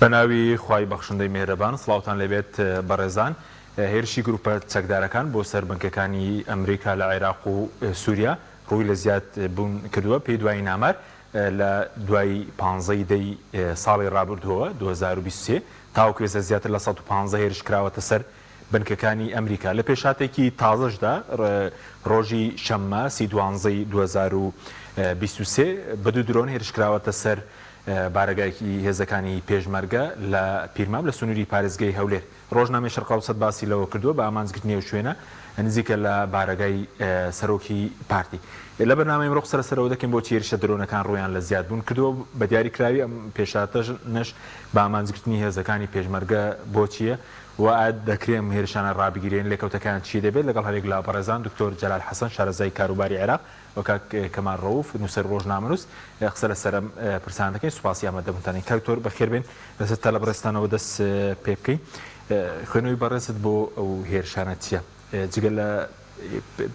بەناوی خوای بەخشندەی میهرەبان سڵاوتان لەبێت بەڕێزان هێرشی گروپە چەکدارەکان بۆ سەربنکەکانی ئەمریکا لە عێراق و سووریا ڕووی لە زیاد بوون کردووە پێی دوای نامار لە دوای 15 دەی ساڵی ڕابردووە 2023 تاوکوێزە زیاتر لە 115 هێرش کراوەتە سەر بنکەکانی ئەمریکا لە پێشاتێکی تازەشدا ڕۆژی شەممە 12 2023 بە دوو درۆن هێرشکراوەتە سەر بارگایکی هێزەکانی پێشمەرگە لە پیرمام لە سنووری پارێزگای هەولێر ڕۆژنامەی شەرق ئەوسەد باسی لەوە کردووە بە ئامانجگرتنی ئەو شوێنە نزیکە لە بارگای سەرۆکی پارتی لە بەرنامەی ئەمڕۆ قسە لەسەرەوە دەکەین بۆ هێرشە درۆنەکان ڕویان لە زیاد بوون کردووە بە دیاریکراوی ئەم پێشاتەش نەش بە ئامانجگرتنی هێزەکانی پێشمەرگە بۆچیە و دەکرێم هێرشانە ڕابگیرێن لێکەوتەکان چی دەبێت لەگەڵ هەرێک لە بەڕێزان دکتۆر جەلال حەسەن شارەزای کاروباری عێراق وەکاک کەمال ڕەوف نووسەر ڕۆژنامەنووس قسە لەسەر پرسان دەکەین سوپاسی ئامادەبوونتانین کاکتۆر بەخێربێن لەسەر تەلەبڕێستانەوە دەست پێ بکەین خوێنەوەی بەڕێزت بۆ ئەو هێرشانە چییە جگە لە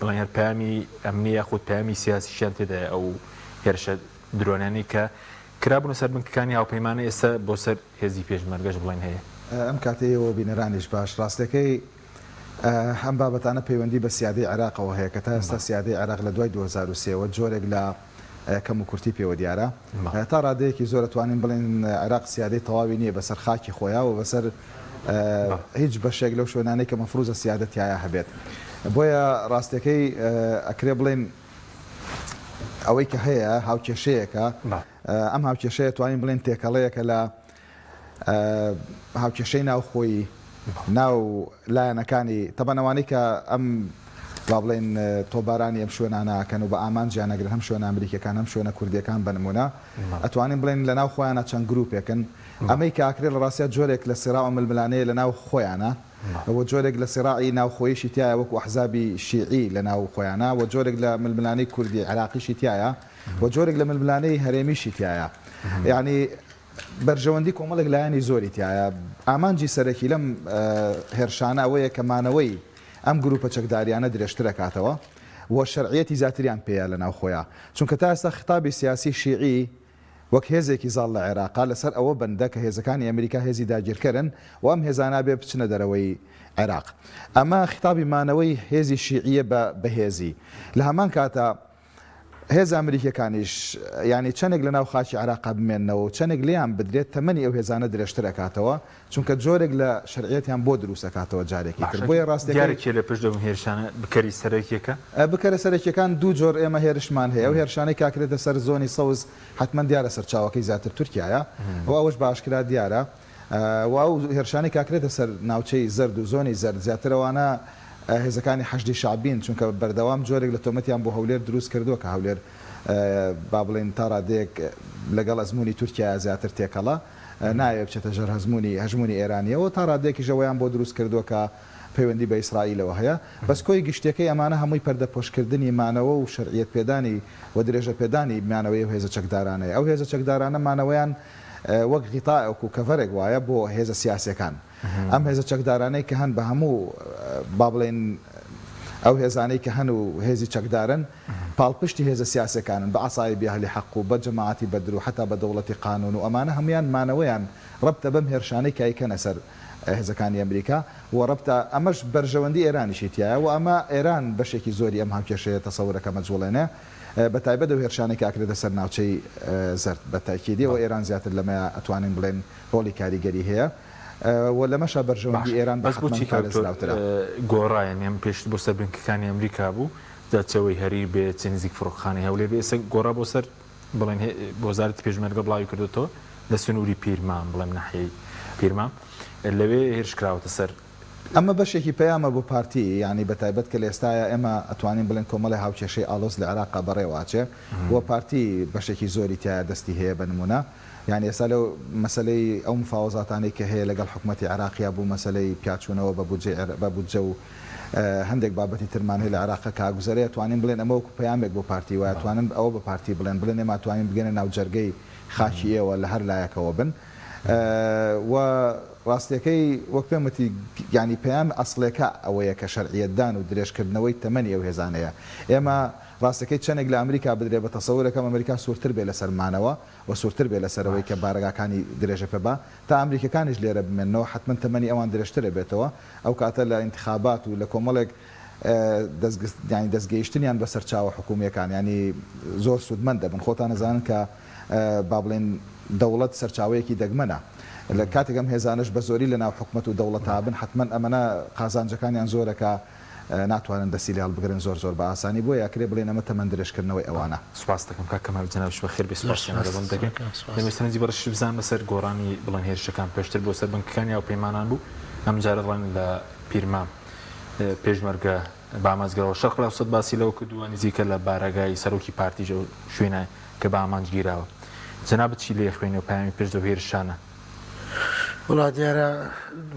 بڵێن هەر پامی ئەمنی یاخود پامی سیاسیشیان تێدایە ئەو هێرشە درۆنانی کە کرابوون سەر بنکەکانی هاوپەیمانە ئێستا بۆ سەر هێزی پێشمەرگەش بڵێن هەیە ئەم کاتەیەوە بینەرانیش باش ڕاستەکەی هەم بابەتانە پەیوەندی بە سیادەی عێراقەوە هەیە کە تا ئێستا سیادەی عێراق لە دوای 2023 جۆرێک لە کەم و کورتی پێوە دیارە تا ڕادەیەکی زۆر توانین بڵێن عێراق سیادەی تەواوی نییە بەسەر خاکی خۆیان و بەسەر هیچ بەشێک لەو شوێنانەی کە مەفروزە سیادەتیایە هەبێت بۆیە ڕاستەکەی ئەکرێ بڵێن ئەوەی کە هەیە هاوکێشەیەکە ئەم هاوکێشەیە توانین بڵێن تێکەڵەیەکە لە هاوکێشەی ناوخۆی ناو لایەنەکانی تەبەنەوانی کە ئەم با بڵێن تۆبارانی ئەم شوێناناکەن و بە ئامانجیان نەگرن هەم شوێنە ئەمریکیەکان هەم شوێنە کوردیەکان بنمونە ئەتوانین بڵێن لە ناو خۆیانە چەند گروپێکن ئەمەی کە ئاکرێت لە ڕاستە جۆرێک لە سێراوە ململانەیە لە ناو خۆیانە و جۆرێک لە سێراعی ناوخۆیشی تایە وەکو ئەحزابی شیعی لە ناو خۆیانە و جۆرێک لە ململانەی کوردی عێراقیشی تایە و جۆرێک لە ململانەی هەرێمیشی تایە یعنی بەرژەوەندی کۆمەڵێک لایەنی زۆری تایە ئامانجی سەرەکی لەم هێرشانە ئەوەیە کە مانەوەی ئەم گروپە چەکداریانە درێژتر دەکاتەوە و شەرعیەتی زیاتریان پێیە لە ناو خۆیان چونکە تا ئێستا خطابی سیاسی شیعی وەک هێزێکی زاڵ لە عێراقا لەسەر ئەوە بەندە کە هێزەکانی ئەمریکا هێزی داگیرکردن و ئەم هێزانە بێ بچنە دەرەوەی عێراق ئەمە خطابی مانەوەی هێزی شیعیە بەهێزی لە هەمان کاتە هێز ئەمریکیەکانیش ینی چەندێک لە ناو خاکی عێراقا بمێننەوە و چەندێک لیان بدرێت تەمەنی ئەو هێزانە درێژتر دەکاتەوە چونکە جۆرێک لە شەرعیەتیان بۆ دروست دەکاتەوە جارێکی تر بۆیە ڕاستیارێکی لە پشت دەم هێرشانە بکەری سەرەکیەکە بکەرە سەرەکیەکان دوو جۆر ئێمە هێرشمان هەیە ئەو هێرشانەی کاکرێتە سەر زۆنی سەوز حتمما دیارە سەرچاوەکەی زیاتر تورکیایە و ئەوەش باشکرا دیارە و ئەو هێرشانی کاکرێتە سەر ناوچەی زەرد و زۆنی زەرد زیاترەوانە هێزەکانی حەشدی شعبین چونکە بەردەوام جۆرێک لە تۆمەتیان بۆ هەولێر دروست کردووە کە هەولێر با بڵێن تا ڕادەیەک لەگەڵ ئەزمموی تورکیا زیاتر تێکەڵە نایە بچێتە ژەر هەژمونی ئێرانیەوە تا ڕادێکی ژەوەیان بۆ دروست کردووە کە پەیوەندی بە ئیسرائیلەوە هەیە بەس کۆی گشتەکەی ئەمانە هەمووی پەردەپۆشکردنی مانەوە و شەرعیەت پێدانی و درێژە پێدانی مانەوەی هێزە چەکدارانەیە ئەو هێزە چەکدارانە مانەوەیان وەک غیتاء و کەڤەرێک وایە بۆ هێزە سیاسەکان ئەم هێزە چەکدارانەی کە هەن بە هەموو با بڵێن ئەو هێزانەی کە هەن و هێزی چەکدارن پاڵپشتی هێزە سیاسەکانن بە ئاسایبی ئەهلی حەق و بە جەماعەتی بەدر و حتا بە دەوڵەتی قانون و ئەمانە هەمویان مانەوەیان ڕەبتە بەم هێرشانەی کە ئەیکەنە سەر هێزەکانی ئەمریکا و ڕەبتە ئەمەش بەرژەوەندی ئێرانیشی تایە و ئەمە ئێران بەشێکی زۆری ئەم هاوکێشەیە تەسەورەکە مەجوڵێنە بە تایبەت و هێرشانێک ئاکرێتە سەر ناوچەی زەرد بە تاکیدی و ئێران زیاتر لەمە ئەتوانین بڵێن ڕۆڵی کاریگەری هەیە و لە مەشە بەرژەوەندی ئێران بەس بۆچی گۆڕایە ئەم پێش بۆ سەر بنکەکانی ئەمریکا بوو دەچەوەی هەری بێت نزیک فڕۆخخانەی هەولێر بێ ئێستا گۆڕا بۆ سەر بڵێن بۆ وەزارەتی پێشمەرگە بڵاوی کردوەوە لە سنووری پیرمان بڵێم ناحیەی پیرمان لەوێ هێرشکراوەتە سەر ئەمە بەشێکی پەیامە بۆ پارتی ینی بە تایبەت کە لە ئێستاە ئێمە ئەتوانین بڵێن کۆمەڵی هاوکێشەی ئالۆز لە عێراقا بەڕێواچێ و پارتی بەشێکی زۆری تایە دەستی هەیە بە نمونە یعنی ئێستا لەو مەسلەی ئەو مفاوەزاتانەی کە هەیە لەگەڵ حکوومەتی عێراقیا بوو مەسلەی پیاچوونەوە بە بودجە و هەندێک بابەتی ترمان هەیە لە عێراقا کاگوزارەیە توانین بڵێن ئەمە وەکو پەیامێک بۆ پارتی وایە توانن ئەوە بە پارتی بڵێن ئێمە توانین بگەنە ناو جەرگەی خاکی ئێوە لە هەر لایەکەوە بن و ڕاستیەکەی وەک پێمەتی ینی پێیان ئەسڵێکە ئەوەیە کە شەرعیەتدان و درێژکردنەوەی تەمەنی ئەو هێزانەیە ئێمە ڕاستەکەی چەندێک لە ئەمریکا بدرێ بە تەسەورەکەم ئەمریکا سوورتر بێ لە سەرمانەوە و سوورتر بێ لەسەرەوەی کە بارگاکانی درێژە پێبا تا ئەمریکەکانیش لێرە بمێنەوە حتمما تەمەنی ئەوان درێژترە بێتەوە ئەو کاتە لە انتخابات و لە کۆمەڵێک دەستگەیشتنیان بە سەرچاوە حکوومیەکان ینی زۆر سوودمەندە بن خۆتان نەزانن کە با بڵێن دەوڵەت سەرچاوەیەکی دەگمەنە لە کاتێکم هێزانش بە زۆری لە ناو حکومەت و دەوڵەتها بن حتمما ئەمەە قازانجەکانیان زۆرەکە ناتوانن دەسیلیال بگرن زۆر بە ئاسانی بۆ یاکرێ بڵێن ئەمە تەمەند درێژکردنەوەی ئەوانە سوپاس دەکەم کاک کەمال جەناب خێر بێ سوپاسیان دەکەن دەمەستەنجی بەڕش بزان بەسەر گۆڕانی بڵێن هێرشەکان پێشتر بۆ سەر بنکەکانی ئەو پەیمانان بوو ئەم جارە بڵێن لە پیرمام پێشمەرگە بامازگەرەوە شەق لە سەد باسی لەوە کردووە نزیکە لە بارەگای سەرۆکی پارتیژە و شوێنە کە بە ئامانجگیراوە جەناب چی لێ خوێنی و پامی پێش دەو هێرشانە وڵا دیارە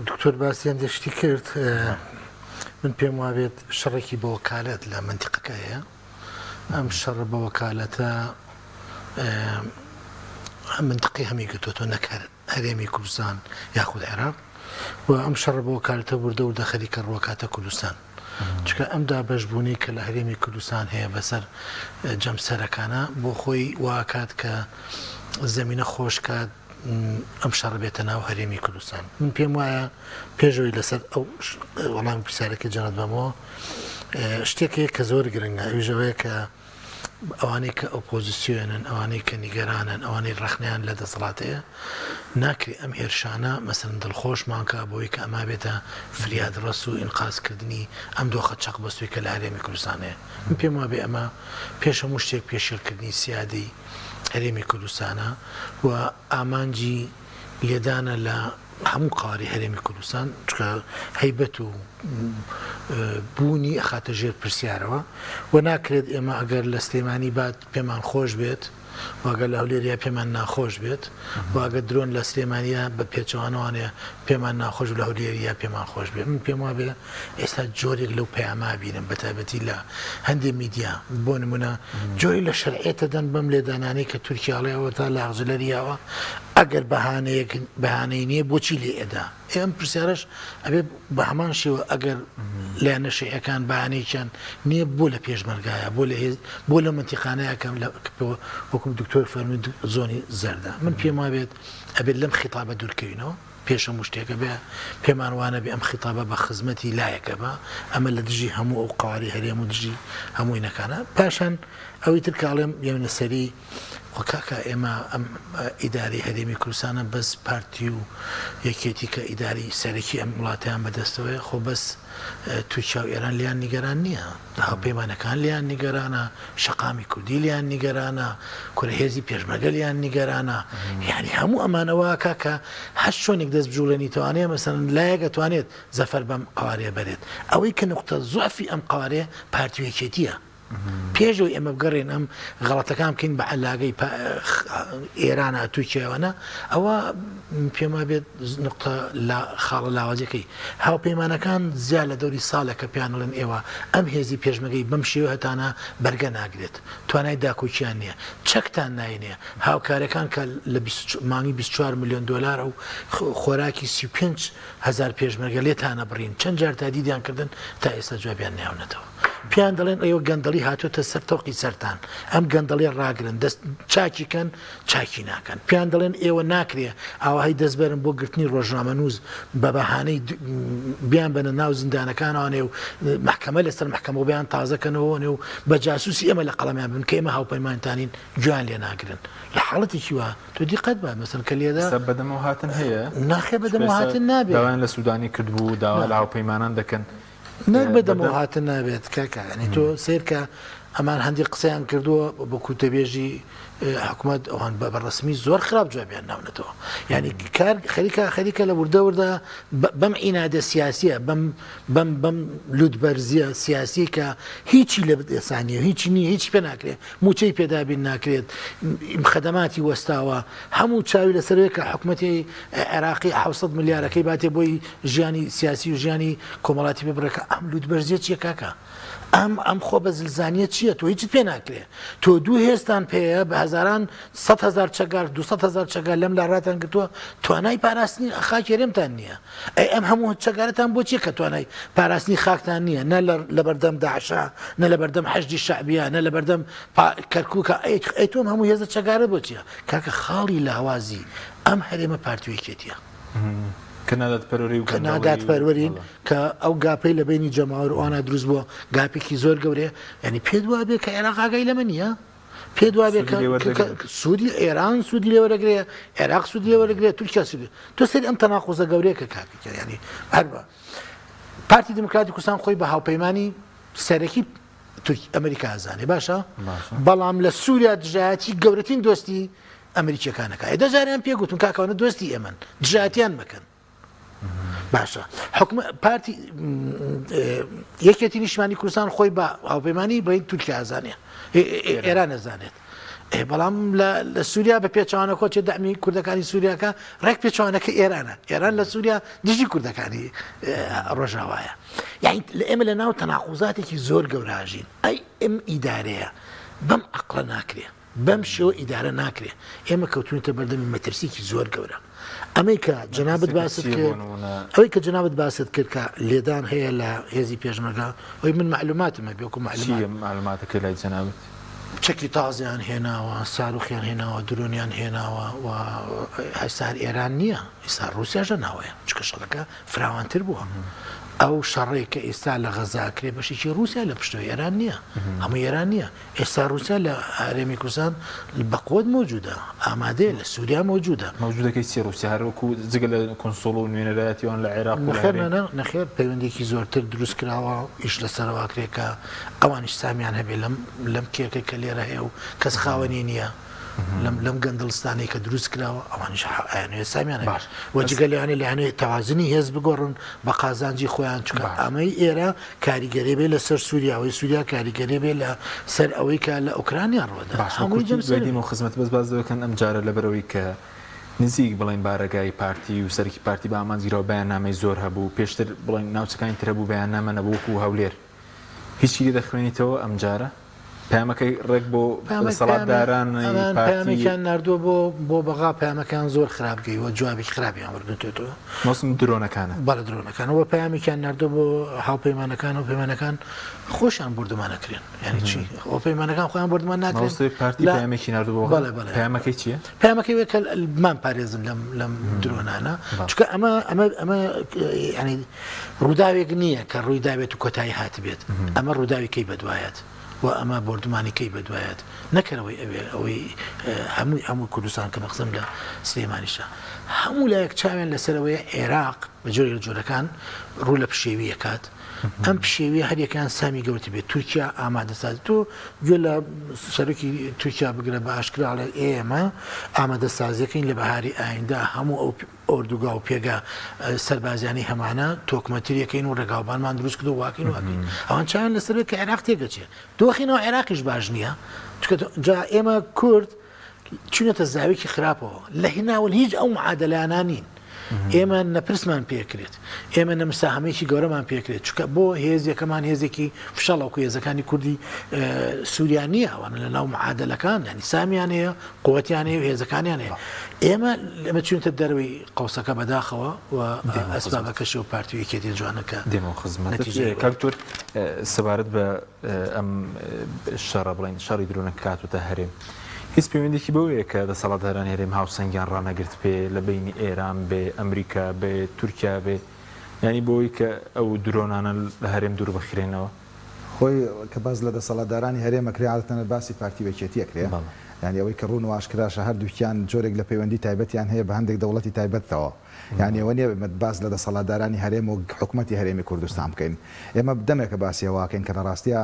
دکتۆر باسییان دەشتی کرد من پێم وابێت شەڕێکی بە وەکالەت لە منتیقەکە هەیە ئەم شەڕ بە وەکالەتە منتقی هەمی گرتوۆ نەکەر هەرێمی کوردستان یاخود عێراق و ئەم شەڕ بە وەکالەتە بوردە و دەخەریکە ڕوەکاتە کوردستان چکە ئەمدا بەشبوونی کە لە هەرێمی کوردستان هەیە بەسەر جەمسەرەکانە بۆ خۆی واکات کە زەمینە خۆشکات ئەم شەڕ بێتە ناو هەرێمی کوردستان من پێم وایە پێشەوەی لەسەر ئەو وەڵام پرسیارەکە جەنەت بەمەوە شتێکەیە کە زۆر گرنگە ئەوژەوەیە کە ئەوانەی کە ئۆپۆزیسیۆنن ئەوانەی کە نیگەرانن ئەوانەی ڕەخنیان لە دەسەڵاتەیە ناکرێت ئەم هێرشانە مەسەن دڵخۆشمانکە بۆی کە ئەما بێتە فریادڕەس و ئینقازکردنی ئەم دۆخە چەق بەستوی کە لە هەرێمی کوردستانەیە من پێم وابێ ئەمە پێش هەموو شتێک پێشێلکردنی سیادی هەرێمی کوردستانە و ئامانجی لێدانە لە هەموو قاری هەرێمی کوردستان چکە هەیبەت و بوونی ئەخاتە ژێر پرسیارەوە و ناکرێت ئێمە ئەگەر لە سلێمانی بات پێمان خۆش بێت واگە لە هەولێریا پێمان ناخۆش بێت واگە درۆن لە سلێمانیا بە پێچەوانەوانەیە پێمان ناخۆش و لە هەولێریا پێمان خۆش بێت من پێم وابێ ئێستا جۆرێک لەو پەیاما بینم بە تایبەتی لە هەندێک میدیا بۆ نمونە جۆری لە شەرعێتە دەن بەم لێدانانەی کە تورکیاڵەوە تا لە ئاغزلەریاوە ئەگەر بەهانەی نییە بۆچی لێ ئێدا ئێم پرسیارش ئەبێ بە هەمان شێوە ئەگەر لایەنە شیعەکان بەهانەیەکیان نییە بۆ لە پێشمەرگایە بۆ لە منتیقانەیەکەم وەکم دکتۆر فەرمووی زۆنی زەردە من پێم وابێت ئەبێت لەم خیتابە دوورکەوینەوە پێش هەموو شتێکە بێ پێمان وانە بێ ئەم خیتابە بە خزمەتی لایەکە بە ئەمە لە دژی هەموو ئەو قواری هەرێم و دژی هەمووی نەکانە پاشان ئەوەی تر کاڵێم یەمنە سەری وەکاکە ئێمە ئەم ئیداری هەرێمی کوردستانە بەس پارتی و یەکێتی کە ئیداری سەرەکی ئەم وڵاتیان بەدەستەوەی خۆ بەس تورکیا و ئێران لیان نیگەران نییە هاوپەیمانەکان لیان نیگەرانە شەقامی کوردی لیان نیگەرانە کورەهێزی پێشمەرگە لیان نیگەرانە یعنی هەموو ئەمانەوە کاکە هەش چۆنێک دەست بجوڵێنی توانێت مەسەن لایەکە توانێت زەفەر بەم قوارێ بەرێت ئەوەی کە نقطە زوعفی ئەم قوارێ پارتی و یەکێتیە پێشەوەی ئەمە بگەڕێن ئەم غەڵەتەکان بکەین بە عەلاقەی ئێرانە تورکیاوانە ئەوە پێما بێت نقطە خاڵە لاوازەکەی هاوپەیمانەکان زیاد لە دەوری ساڵێکە پیانڵێن ئێوە ئەم هێزی پێشمەگەی بەم شێوە هەتانە بەرگە ناگرێت توانای داکۆچیان نییە چەکتان ناینێ هاوکارەکان کە لە مانگی 24 میلیۆن دلار و خۆراکی 35,000 پێشمەرگە لێتانە بڕین چەند جار تادیدیان کردن تا ئێستا جوابیان نێونەتەوە پیان دەڵێن ئەوە گەندەڵی هاتوۆتە سەر تەوقی سەران ئەم گەندەڵی ڕاگرن دەست چاکیکەن چاکی ناکەن پیان دەڵێن ئێوە ناکرێ ئاوهی دەستبەرن بۆ گرتنی ڕۆژنامە نووس بە بەهانەی بیان بنە ناو زیندانەکانوانێ و محکەمە لەسەر محکەمە بیان تازەکەنەوەنێ و بە جاسوسی ئێمە لە قەڵەمیان بن کە ئێمە هاوپەیمانتانین جویان لێ ناگرن لە حاڵەتێکی وە تۆ دیقەت بە مەسەن کە لێدا بەدەمەوە هاتن هەیە ناخێ بەدەمەوە هاتن نابێت داوایان لە سوودانی کردبوو داوا لە هاوپەیمانان دەکەن نەک بەدەمەوە هاتن نابێت کاکە ینی تۆ سیرکە ئەمان هەندی قسەیان کردووە بە کوتەبێژی حکوومەت ئەوان بەڕسمی زۆر خراپ جوابیان ناونێتەوە ینی کار خەریکە لە وردەوردا بەم ئینادە سیاسیە بەم لودبەرزیە سیاسی کە هیچی لە ئێسانیە هیچی نییە هیچ پێ ناکرێت موچەی پێدابین ناکرێت خەدەماتی وەستاوە هەموو چاوی لەسەرەوەی کە حکوومەتی عێراقی 700 ملیارەکەی باتێ بۆی ژیانی سیاسی و ژیانی کۆمەڵاتی ببرەکە ئەم لودبەرزیە چیە کاکە ئەم خۆ بە زلزانیە چییە تۆ هیچ پێ ناکرێ تۆ دوو هێستان پێەیە بە هەزاران 100,000 چەگار 200,000 چەگار لەم لا ڕاتان کردووە توانای پاراستنی خاکێرێمتان نییە ئەی ئەم هەموو چەگارەتان بۆچیە کە توانای پاراستنی خاکتان نییە نە لە بەردەم داعشا نە لە بەردەم حەشدی شعبیە نە لە بەردەم کەرکووکە ئەی تۆم هەموو هێزە چەگارە بۆچیە کاکە خاڵی لاوازی ئەم هەرێمە پارتوێکێتیە کەنادات پەروەرین کە ئەو گاپەی لە بینی جەماوەر ئەوانە دروست بووە گاپێکی زۆر گەورەیە ینی پێ وابێ بێ کە عێراق ئاگای لەمە نییە پێ وابێ سوودی ئێران سوودی لێوەرەگرێ عێراق سوودی لێوەرەگرێ تورکیا سوودی تۆ سەری ئەم تەناقوزە گەورەیە کە کاپێکە ینی هەر بە پارتی دموکراتی کوردستان خۆی بە هاوپەیمانی سەرەکی ئەمریکا ئازانێ باشە بەڵام لە سووریا دژایەتی گەورەترین دۆستی ئەمریکیەکانەکە دەجاریان پێگوتون کاکەوانە دۆستی ئێمەن دژایەتیان مەکەن باشە حکومە پارتی یەکێتی نیشتمانی کوردستان خۆی بە هاوپەیمانی بە تورکیا ئازانێ ئێران ئەزانێت بەڵام لە سووریا بە پێچوانە کۆچێ دامی کوردەکانی سووریاکە ڕێک پێچوانەکە ئێرانە ئێران لە سووریا دژی کوردەکانی ڕۆژاوایە یعنی لە ئێمە لە ناو تەناقوزاتێکی زۆر گەوراژین ئەی ئەم ئیدارەیە بەم عەقڵە ناکرێ بەم شێوە ئیدارە ناکرێ ئێمە کەوتونیتە بەردەمی مەترسیکی زۆر گەورە ئەمەی کە جەنابەت باست کرد ئەوەی کە جەنابەت باست کرد کە لێدان هەیە لە هێزی پێشمەرگە ئەوەی من معلوماتمە بێکو معلوماتەکە لای جەنابەت چەکی تازیان هێناوە ساروخیان هێناوە درۆنیان هێناوە و هەسار ئێران نییە ئێستا رووسیاژە ناوەیە چکە شەڵەکە فراوانتر بووە ئەو شەڕێک کە ئێستا لە غەزاکرێ بەشێکی رووسیا لە پشتەوە ئێران نییە هەموو ئێران نییە ئێستا رووسیا لە هەرێمی کوردستان بەقوت موجودە ئامادەیە لە سووریا موجودە موجودەکەی چی رووسیا هەروەکو جگە لە کۆنسۆڵ و نوێنەرایەتیوان لە عێراق نەخێر پەیوەندێکی زۆرتر دروست کراوە ئیش لەسەرەوە کرێکە ئەوانیش سامیان هەبێ لەم کێکەی کە لێرە هەیە و کەس خاوەنی نییە لەم گەندڵستانی کە دروست کراوە ئەوانش سامیان وەجگەلیانی لەیانێ تەوازنی هێز بگۆڕن بە قازانجی خۆیان چکە ئەمەی ئێرە کاریگەری بێ لە سەر سووریاوەی سووریا کاریگەری بێ لە سەر ئەوەی کە لە ئۆکرانیا ڕۆدا هەمووی و خزمەت بەس باز دەکەن ئەم جارە لەبەرەوەی کە نزیک بڵین بارەگای پارتی و سەرکی پارتی بە ئامانزیرەوە بەیاننامەی زۆر هەبوو پێشتر بڵین ناوچەکانی تر هەبوو بەیاننامە نەبووکو هەولێر هیچی دەخوێنیتەوە ئەم جارە پامەکەی ڕێک بۆ دەسەڵاتداران پامێکیان نردووە بۆ بەغا پامەکان زۆر خراپگەیەوە جوابی خراپیان وەرگتوێتەوە مەسم درۆنەکانە بەڵە درۆنەکانەوە پامێکیان نردووە بۆ هاوپەیمانەکان و پەیمانەکان خۆشیان بردومانەکرێن یعنی چی ئەو پەیمانەکان خۆیان بردومان ناکرێن پارتی پامێکی نردووە پامەکەی چییە؟ پامەکەی وێ کە مان پارێزم لەم درۆنانە چکە ئەمە ینی ڕووداوێک نییە کە ڕووی داوێت و کۆتایی هاتبێت ئەمە ڕووداوێکی بەدوایەت و ئەمە بردومانیکەی بەدوایەت نەکەرەوەی ئەوەی هەموو کوردستان کە بەخزم لە سلێمانیشە هەموو لایەک چاوێن لەسەرەوەی عێراق بە جۆری جۆرەکان ڕوو لە پشێوی کات ئەم پشێوی هەریەکان سامی گەورتی بێت تورکیا ئامادەسازی تۆ گوێ لە سەرۆکی تورکیا بگرە بە ئاشکراڵە ئێمە ئامادەسازیەکەین لە بەهاری ئایندا هەموو ئەو ئۆردوگا و پێگا سەربازیانی هەمانە تۆکمەتریەکەین و ڕێگاوبانمان دروست کرد و واکەین ئەوان چیان لەسەر کە عێراق تێگەچێت دۆخینەوە عێراقیش باش نییە جا ئێمە کورد چونەتە زاویێکی خراپەوە لە هێناول هیچ ئەو معادلانانین ئێمە نەپرسمان پێکرێت ئێمە نەمساهمێکی گەورەمان پێکرێت چکە بۆ هێزیەکەمان هێزێکی فشەڵەوەکو هێزەکانی کوردی سووریا نییە ئەوانە لە ناو معادلەکان ینی سامیان هەیە قووەتیان هەیە و هێزەکانیان هەیە ئێمە لەمە چونتە دەروی قەوسەکە بەداخەوە و ئەسبابەکەشی و پارتویەکێتی جوانەکە دێمە خزمەت کاکتۆر سەبارەت بە ئەم شەڕە بڵین شەڕی درۆنە کاتوتە هەرێم هیچ پەیوەندێکی بەوەیە کە دەسەڵاتداران هەرێم هاوسەنگیان ڕانەگرت پێ لە بینی ئێران بێ ئەمریکا بێ تورکیا بێ ینی بۆی کە ئەو درۆنانە لە هەرێم دوور بخرێنەوە خۆی کە باز لە دەسەڵاتدارانی هەرێمەکرێ عادەتەنە باسی پارتی وەکێتیەکرێ ینی ئەوەی کە ڕوون و ئاشکراشە هەردووکیان جۆرێک لە پەیوەندی تایبەتیان هەیە بە هەندێک دەوڵەتی تایبەتەوە یعنی ئەوە نیە باز لە دەسەڵاتدارانی هەرێم و حکوومەتی هەرێمی کوردستان بکەین ئێمە دەمێکە باسیەوەکەین کە لە ڕاستیە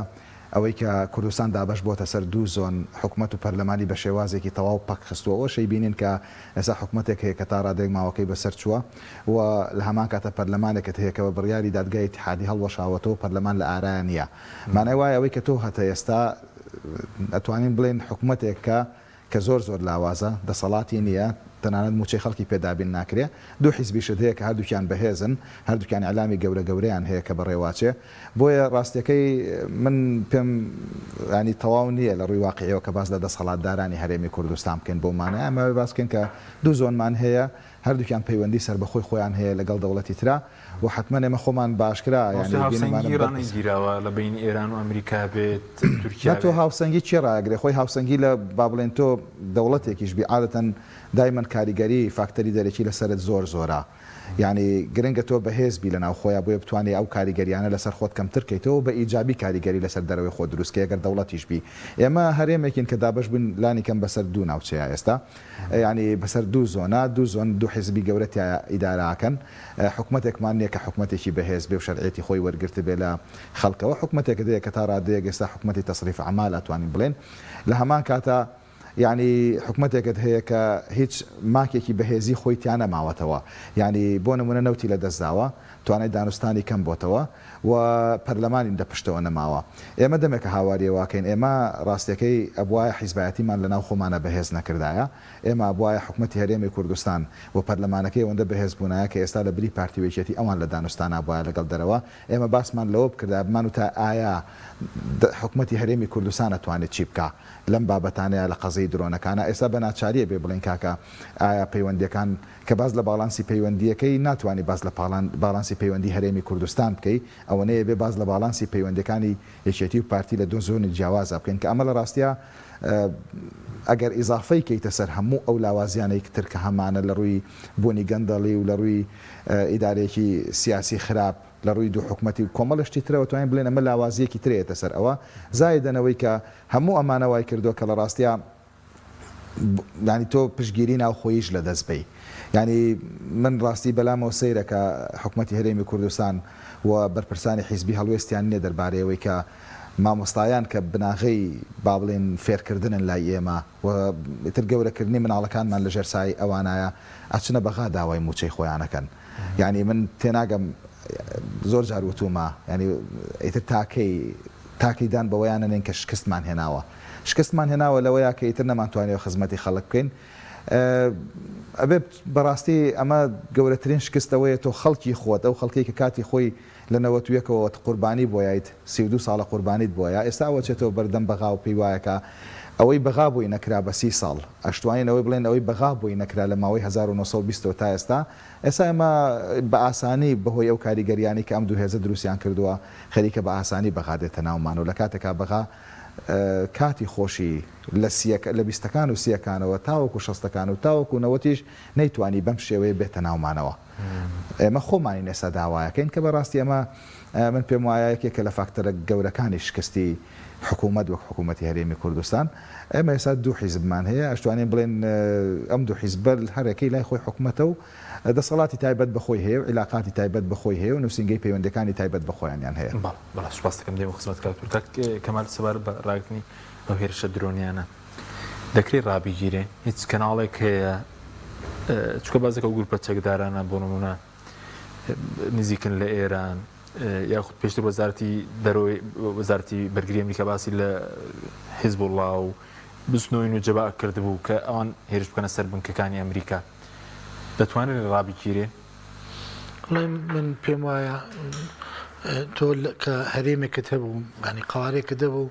ئەوەی کە کوردستان دابش بۆتە سەر دوو زۆن حکوومەت و پەرلەمانی بە شێوازێکی تەواو پەک خستووەوە شەی بینین کە ئێستا حکوومەتێک هەیە کە تا ڕادێک ماوەکەی بەسەر چووە و لە هەمان کاتە پەرلەمانێکت هەیەکەوە بڕیاری دادگای اتحادی هەڵوەشاوەتەوە پەرلەمان لە ئارایە نییە مانای وایە ئەوەی کە تۆ هەتە ئێستا ئەتوانین بڵێن حکوومەتێک کە زۆر لاوازە دەسەڵاتی نییە تەنانەت موچەی خەڵکی پێدابین ناکرێ دوو حیزبیشت هەیە کە هەردووکیان بەهێزن هەردووکیان ئەعلامی گەورەیان هەیە کە بەڕێواچێ بۆیە ڕاستیەکەی من پێم ینی تەواو نییە لە ڕووی واقعیەوە کە باس لە دەسەڵاتدارانی هەرێمی کوردستان بکەین بۆمانە ئەمە باسکەین کە دوو زۆنمان هەیە هەردووکیان پەیوەندی سەر بەخۆی خۆیان هەیە لەگەڵ دەوڵەتی ترا و حتمما ئێمە خۆمان باشکرا گیراوە لە بین ئێران و ئەمریکا بێت تورکیا تۆ هاوسەنگی چی ڕاگرێ خۆی هاوسەنگی لە با بڵێن تۆ دەوڵەتێکیش بی عادەتەن دایمەن کاریگەری فاکتەری دەرەکی لەسەرت زۆرە یعنی گرنگە تۆ بەهێزبی لە ناو خۆیان بۆیە بتوانێت ئەو کاریگەریانە لەسەر خۆت کەمتر کەیتەوە بە ئیجابی کاریگەری لەسەر دەرەوەی خۆ دروستکە ئەگەر دەوڵەتیش بی ئێمە هەرێمێکین کە دابش بوون لانی کەم بەسەر دوو ناوچەیە ئێستا ینی بەسەر دوو زۆنا دوو زۆن دوو حیزبی گەورەتی ئیداراکەن حکوومەتێکمان نییە کە حکوومەتێکی بەهێز بێ و شەرعێتی خۆی وەرگرت بێ لە خەڵکەوە حکوومەتێک دەیە کە تا ڕادەیەک ئێستا حکوومەتی تەصریف عمال ئەتوانین بڵێن لە هەمان کاتە یعنی حکوومەتێکت هەیە کە هیچ ماکێکی بەهێزی خۆی تیانە ماوەتەوە یعنی بۆ نمونە نەوتی لە دەستداوە توانای دانوستانی کەم بۆتەوە و پەرلەمانی لە پشتەوە نەماوە ئێمە دەمێکە هاواریە واکەین ئێمە ڕاستیەکەی ئەبوایە حیزبایەتیمان لەناو خۆمانە بەهێز نەکردایە ئێمە ئەبوایە حکوومەتی هەرێمی کوردستان و پەرلەمانەکەی ئەوەندە بەهێز بوونایە کە ئێستا لە بری پارتیوێکێتی ئەوان لە دانوستان بواە لەگەڵ دەرەوە ئێمە باسمان لەوە بکردا بمان و تا ئایا حکوومەتی هەرێمی کوردستان ئەتوانێت چی بکە لەم بابەتانەیە لە قەزەی درۆنەکانە ئێستا بە ناچاریە بێ بڵێن کاکە ئایا پەیوەندیەکان کە باز لە باڵانسی پەیوەندیەکەی ناتوانانی باز لە باڵانسی پەیوەندی هەرێمی کوردستان بکەی ئەوە نەیە بێ باز لە باڵانسی پەیوەندەکانی یەکێتی و پارتی لە دو زۆنی جیاوازە بکەین کە ئەمە لە ڕاستیە ئەگەر ئیزافەی کەیتە سەر هەموو ئەو لاوازیانەی تر کە هەمانە لە ڕووی بوونی گەندەڵی و لە ڕووی ئیدارێکی سیاسی خراپ لە ڕووی دوو حکوومەتی کۆمەڵشتی ترەوە توانین بڵێن ئەمە لاوازیەکی ترێتە سەر ئەوە زایدەنەوەی کە هەموو ئەمانە وای کردو کە لە ڕاستیە ینی تۆ پشگیری ناوخۆیش لە دەست بی ینی من ڕاستی بەلامەوە سەیرەکە حکوومەتی هەرێمی کوردستان و بەرپرسانی حیزبی هەڵوێستیان نییە دەربارەیەوەی کە مامۆستایان کە بناغی با بڵێن فێرکردنن لای ئێمە و تر گەورەکردنی مناڵەکانمان لە ژێرسایی ئەوانایە ئەچنە بەغا داوای موچەی خۆیانەکەن یعنی من تێناگەم زۆر جار وتومە ینی ئیتر تاکەیدان بەوەیانەنێن کە شکستمان هێناوە لەوەیە کە ئیتر نەمانتوانێت خزمەتی خەڵک بکەین ئەبێ بەڕاستی ئەمە گەورەترین شکستەوەیە تۆ خەڵکی خۆت ئەو خەڵکی کە کاتی خۆی لە 91ەوە قوربانی بۆییت 32 ساڵە قوربانیت بۆیە ئێستا وەچێتەوە بەردەم بەغا و پێی وایەکە ئەوەی بەغا بووی نەکرا بە 30 ساڵ ئەشتوانینەوەی بڵێن ئەوەی بەغا بووی نەکرا لە ماوەی 1920 تا ئێستا ئێمە بە ئاسانی بەهۆی ئەو کاریگەریانی کە ئەم دوو هێزە دروستیان کردووە خەریکە بە ئاسانی بەغادێتە ناومان و لە کاتێکا بەغا کاتی خۆشی لە بیستەکان و سیەکانەوە تاوەکو شەستەکان و تاوەکو نەوەتیش نەیتوانی بەم شێوەیە بێتە ناومانەوە ئێمە خۆمانی نێستا داوایەکەین کە بەڕاستی ئەمە من پێم وایە یەکێکە لە فاکتەرە گەورەکانی شکستی حکوومەت وەک حکوومەتی هەرێمی کوردستان ئێمە ئێستا دوو حیزبمان هەیە ئەشتوانین بڵێن ئەم دوو حیزبە هەرێکەی لای خۆی حکوومەتە و دەسەڵاتی تایبەت بەخۆی هەیە و علاقاتی تایبەت بەخۆی هەیە و نووسنگەی پەیوەندەکانی تایبەت بەخۆیان هەیە بەڵا سوپاس دەکەم دێم خزمەت کات کەمال سەبار بە ڕاگرنی ئەو هێرشە درۆنیانە دەکرێت ڕابیگیرێ هیچ کەناڵێک هەیە چکە بازەکە و گروپە چەکدارانە بۆ نمونە نزیکن لە ئێران یاخود پێشتر وەزارەتی دەرەوەی وەزارەتی بەرگری ئەمریکا باسی لە حیزب الله و بستنەوەی و جەبا کردبوو کە ئەوان هێرش بکەنە سەر بنکەکانی ئەمریکا دەتوانێت ڕابیگیرێ من پێم وایە تۆ کە هەرێمێکت هەبوو ینی قوارێکە دەبوو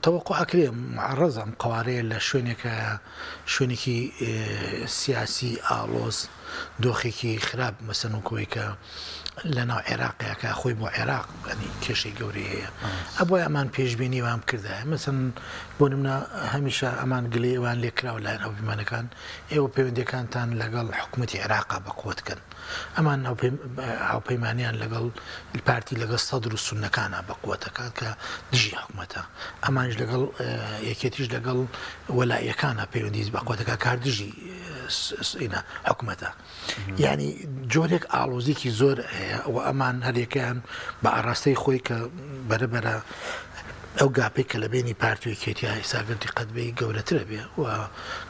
تەوەقع ئەکرێ معڕەزە ئەم قوارەیە لە شوێنێکی سیاسی ئاڵۆز دۆخێکی خراپ مەسەنوکۆی کە لە ناو عێراقەیە کە خۆی بۆ عێراق کێشەی گەورەی هەیە ئەبووە ئەمان پێشبینی وام کردایە مەسەن بۆ نمونە هەمیشە ئەمان گلەی ئەوان لێکراوە لایەن ئەو بیمانەکان ئێوە پەیوەندیەکانتان لەگەڵ حکوومەتی عێراقا بەقوتکەن ئەمان هاوپەیمانیان لەگەڵ پارتی لەگەڵ سەدر و سونەکانە بەقوتەکان کە دژی حکوومەتە ئەمانش لەگەڵ یەکێتیش لەگەڵ وەلایەکانە پەیوەندی بەقوتەکە کاردژی حکوومەتە ینی جۆرێک ئاڵۆزیکی زۆر هەیە و ئەمان هەرێکیان بە ئاراستەی خۆی کە بەرەبەرە ئەو گاپێک کە لە بینی پارتی و کێتیا ئێساگەردی قەتبەی گەورەترە بێ و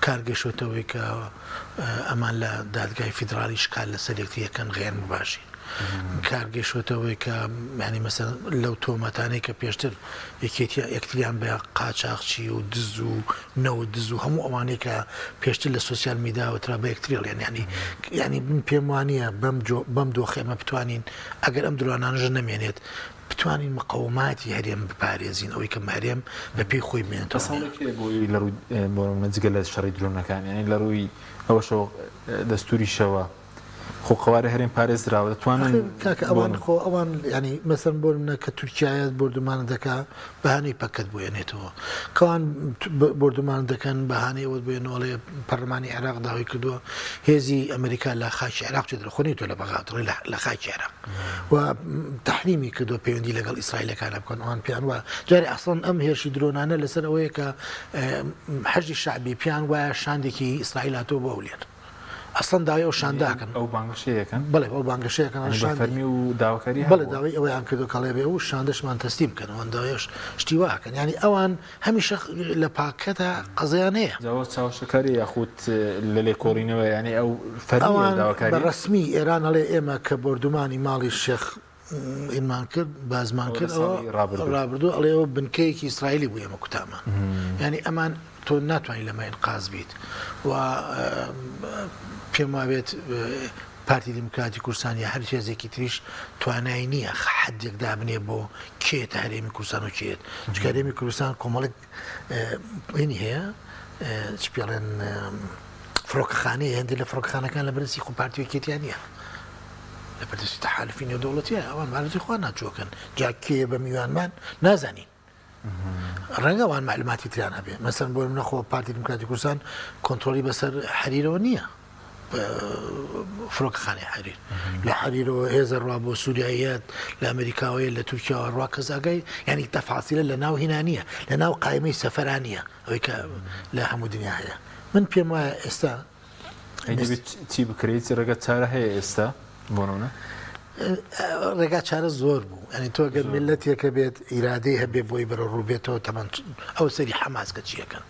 کارگەشتەوەی کە ئەمان لە دادگای فیدرالی شکال لەسەر یەکتیەکەن غێر مباشین کارگەشتەوەی کە ینی مەسەن لەو تۆمەتانەی کە پێشتر یەکتریان بە قاچاقچی و دز و نەوە دز و هەموو ئەوانەی کە پێشتر لە سوسیال میداوەترا بە یەکتریڵێن ینی من پێم وانە بەم دۆخێمە بتوانین ئەگەر ئەم درۆانانژ نەمێنێت بتوانین مقاوماتی هەرێم بپارێزین ئەوەی کە هەرێم بە پێی خۆی بێنێتەوە لە ڕووی مەجگە لە شەڕی درۆنەکان ینی لە ڕووی ئەوەشەوە دەستوری شەوە خۆ قوارە هەرێم پارێزراوە دەتوانن کاکە ئەوان خۆ ئەوان ینی مەسەن بۆ منە کە تورکایەت بردومان دەکا بەهانەی پەکەت بۆێنێتەوە کەوان بردومان دەکەن بەهانەی ئەوە بێنەوەڵێ پەرلەمانی عێراق داوای کردووە هێزی ئەمریکا لە خاکی عێراق دەخۆنی تۆ لە بەغاتڕی لە خاکی عێراق و تحریمی کردووە پەیوەندی لەگەڵ ئیسرائیلەکان بکەن ئەوان پیان وە جارێ ئەسڵەن ئەم هێرشی درۆنانە لەسەر ئەوەیە کە حەجی شعبی پیان وایە شاندێکی ئیسرائیل هاتۆ بۆ ئەولێن ئەسڵەن داوای ئەو شانداکەن ئەو بانگشەیەکەن بڵێ ئەو بانگشەیەکەن فەرمی و داواکاری بڵێ داوای ئەویان کردو کاڵێ بێ و شاندەشمان تەستیم بکەن ئەوان داوایش شتی واکەن ینی ئەوان هەمیشە لە پاکەتە قەزیان هەیە جاوە چاوشەکاری یاخود لە لێ کۆڕینەوە ینی ئەو فەرمی داواکاری بە ڕسمی ئێران هەڵێ ئێمە کە بردومانی ماڵی شێخ ئینمان کرد بازمان کرد ڕابردوو ئەڵێەوە بنکەیەکی ئیسرائیلی بوو ئێمە کوتامان ینی ئەمان تۆ ناتوانین لەمەین قاز بیت و پێم وابێت پارتی دموکراتی کوردستان یا هەر هێزێکی تریش توانایی نییە حەدێک دابنێ بۆ کێت هەرێمی کوردستان و کێت چکە هەرێمی کوردستان کۆمەڵێک هەیە چ پێڵێن فڕۆکەخانەیە هەندێک لە فڕۆکەخانەکان لە بەرزی خۆ پارتیۆکێتیان نییە لە بەردەستی تەحالفی نێودەوڵەتیە ئەوان مارەتی خوا ناچۆکن جا کێ بە میوانمان نازانین ڕەنگە ئەوان معلوماتی تریان هەبێ مەسەن بۆ منەخۆ پارتی دموکراتی کوردستان کۆنتترۆلی بەسەر حەریرەوە نییە فڕۆکەخانەی حەریر لە حەریرەوە هێزە ڕوا بۆ سووریایەت لە ئەمریکاوەیە لە تورکیاوە ڕوا کەزاگای ینی تەفاسیلە لە ناو هینانیە لە ناو قایمەی سەفەرانیە ئەوەی کە لە هەموو دنیا هەیە من پێم وایە ئێستا چی بکرێت ڕێگە چارە هەیە ئێستا بۆنە ڕێگا چارە زۆر بوو ئەنی تۆ گەر میلەتێکە بێت ئیرادەی هەبێ بۆی بەرە ڕووبێتەوە تەمان ئەو سەری حەماسکە چیەکەن